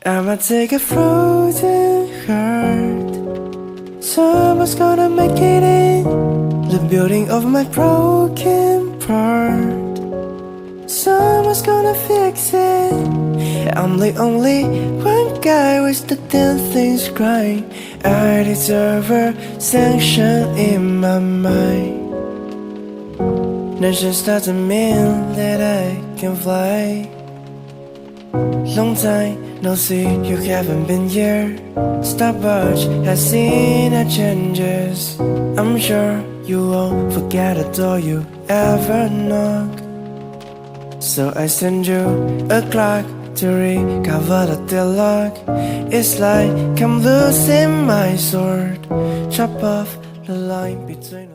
I'ma take a frozen heart. Someone's gonna make it in the building of my broken part. Someone's gonna fix it. I'm the only one guy with the damn things right. I deserve a sanction in my mind. That just doesn't mean that I can fly. Long time no see, you haven't been here. Stopwatch has seen our changes. I'm sure you won't forget a door you ever knocked. So I send you a clock to recover the deadlock. It's like I'm losing my sword. Chop off the line between